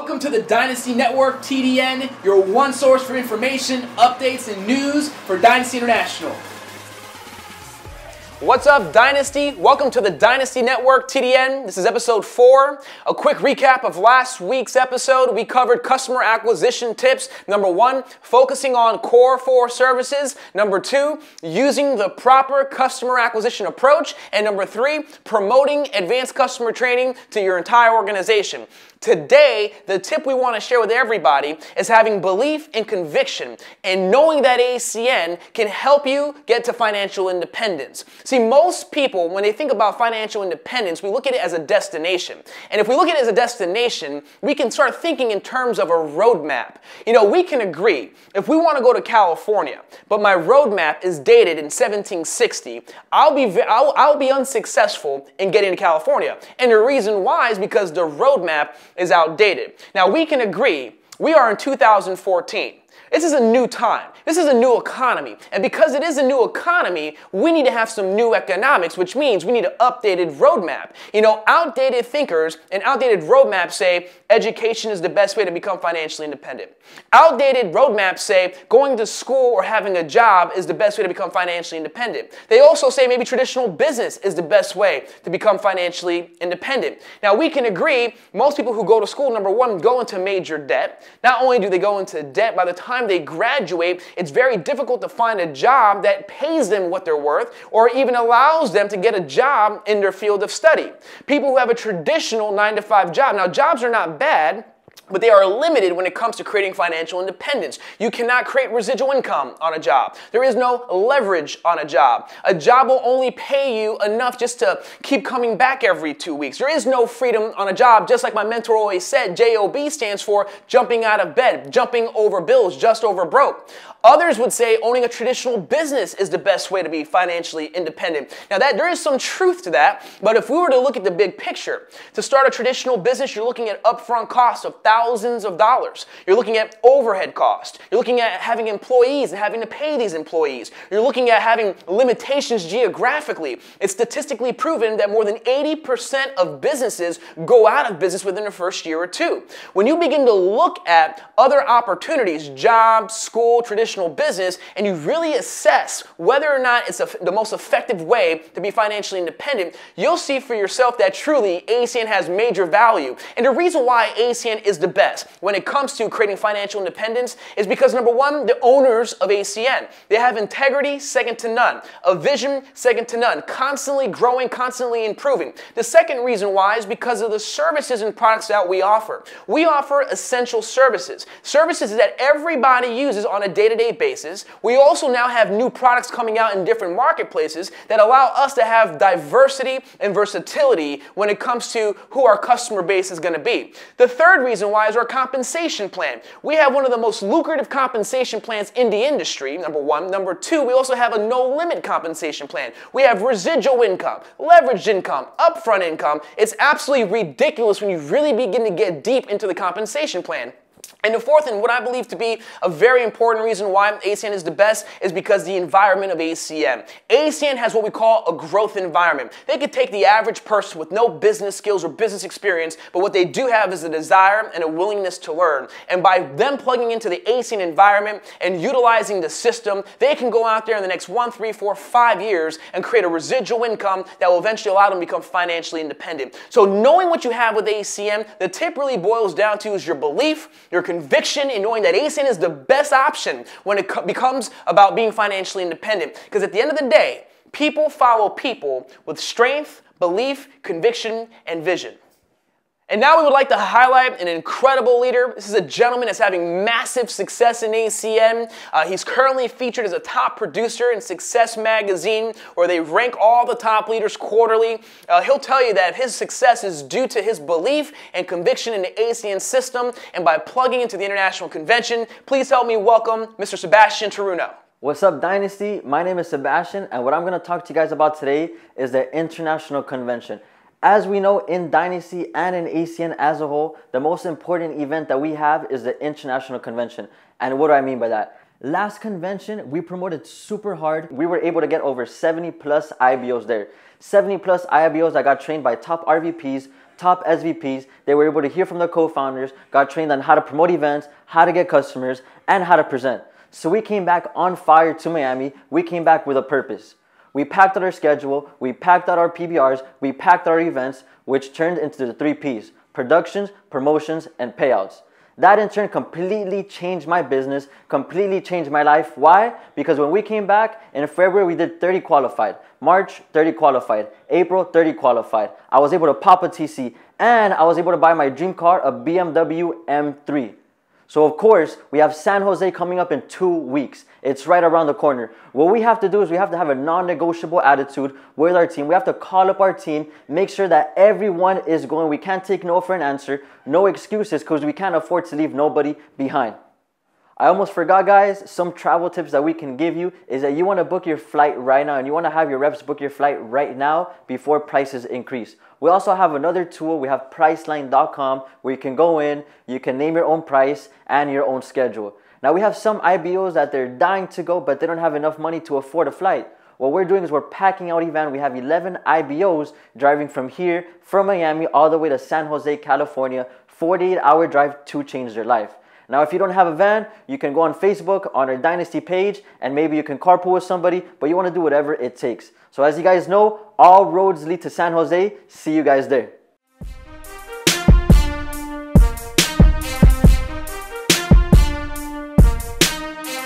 Welcome to the Dynasty Network, TDN, your one source for information, updates, and news for Dynasty International. What's up, Dynasty? Welcome to the Dynasty Network, TDN. This is episode 4. A quick recap of last week's episode. We covered customer acquisition tips. Number 1, focusing on core 4 services. Number 2, using the proper customer acquisition approach. And number 3, promoting advanced customer training to your entire organization. Today, the tip we want to share with everybody is having belief and conviction and knowing that ACN can help you get to financial independence. See, most people, when they think about financial independence, we look at it as a destination. And if we look at it as a destination, we can start thinking in terms of a roadmap. You know, we can agree, if we want to go to California, but my roadmap is dated in 1760, I'll be unsuccessful in getting to California. And the reason why is because the roadmap is outdated. Now, we can agree, we are in 2014. This is a new time. This is a new economy. And because it is a new economy, we need to have some new economics, which means we need an updated roadmap. You know, outdated thinkers and outdated roadmaps say education is the best way to become financially independent. Outdated roadmaps say going to school or having a job is the best way to become financially independent. They also say maybe traditional business is the best way to become financially independent. Now, we can agree, most people who go to school, number 1, go into major debt. Not only do they go into debt, by the time they graduate, it's very difficult to find a job that pays them what they're worth or even allows them to get a job in their field of study. People who have a traditional 9-to-5 job, now jobs are not bad, but they are limited when it comes to creating financial independence. You cannot create residual income on a job. There is no leverage on a job. A job will only pay you enough just to keep coming back every 2 weeks. There is no freedom on a job. Just like my mentor always said, JOB stands for jumping out of bed, jumping over bills, just over broke. Others would say owning a traditional business is the best way to be financially independent. Now, there is some truth to that, but if we were to look at the big picture, to start a traditional business, you're looking at upfront costs of thousands of dollars. You're looking at overhead costs. You're looking at having employees and having to pay these employees. You're looking at having limitations geographically. It's statistically proven that more than 80% of businesses go out of business within the first year or 2. When you begin to look at other opportunities, jobs, school, traditional business, and you really assess whether or not it's the most effective way to be financially independent, you'll see for yourself that truly ACN has major value. And the reason why ACN is the best when it comes to creating financial independence is because, number 1, the owners of ACN, they have integrity second to none, a vision second to none, constantly growing, constantly improving. The second reason why is because of the services and products that we offer. We offer essential services, services that everybody uses on a day-to-day basis. We also now have new products coming out in different marketplaces that allow us to have diversity and versatility when it comes to who our customer base is going to be. The third reason why is our compensation plan. We have one of the most lucrative compensation plans in the industry, number 1. Number 2, we also have a no-limit compensation plan. We have residual income, leveraged income, upfront income. It's absolutely ridiculous when you really begin to get deep into the compensation plan. And the fourth, and what I believe to be a very important reason why ACN is the best, is because the environment of ACN. ACN has what we call a growth environment. They could take the average person with no business skills or business experience, but what they do have is a desire and a willingness to learn. And by them plugging into the ACN environment and utilizing the system, they can go out there in the next 1, 3, 4, 5 years and create a residual income that will eventually allow them to become financially independent. So knowing what you have with ACN, the tip really boils down to is your belief, your conviction in knowing that ACN is the best option when it becomes about being financially independent. Because at the end of the day, people follow people with strength, belief, conviction, and vision. And now we would like to highlight an incredible leader. This is a gentleman that's having massive success in ACN. He's currently featured as a top producer in Success Magazine, where they rank all the top leaders quarterly. He'll tell you that his success is due to his belief and conviction in the ACN system and by plugging into the International Convention. Please help me welcome Mr. Sebastian Toruno. What's up, Dynasty? My name is Sebastian, and what I'm going to talk to you guys about today is the International Convention. As we know, in Dynasty and in ACN as a whole, the most important event that we have is the International Convention. And what do I mean by that? Last convention, we promoted super hard. We were able to get over 70 plus IBOs there. 70 plus IBOs that got trained by top RVPs, top SVPs. They were able to hear from the co-founders, got trained on how to promote events, how to get customers, and how to present. So we came back on fire to Miami. We came back with a purpose. We packed out our schedule, we packed out our PBRs, we packed our events, which turned into the 3 Ps: productions, promotions, and payouts. That in turn completely changed my business, completely changed my life. Why? Because when we came back in February, we did 30 qualified. March, 30 qualified. April, 30 qualified. I was able to pop a TC, and I was able to buy my dream car, a BMW M3. So of course, we have San Jose coming up in 2 weeks. It's right around the corner. What we have to do is we have to have a non-negotiable attitude with our team. We have to call up our team, make sure that everyone is going. We can't take no for an answer, no excuses, because we can't afford to leave nobody behind. I almost forgot, guys, some travel tips that we can give you is that you want to book your flight right now and you want to have your reps book your flight right now before prices increase. We also have another tool. We have Priceline.com where you can go in, you can name your own price and your own schedule. Now we have some IBOs that they're dying to go, but they don't have enough money to afford a flight. What we're doing is we're packing out event. We have 11 IBOs driving from here, from Miami, all the way to San Jose, California, 48-hour drive to change their life. Now, if you don't have a van, you can go on Facebook on our Dynasty page and maybe you can carpool with somebody, but you want to do whatever it takes. So as you guys know, all roads lead to San Jose. See you guys there.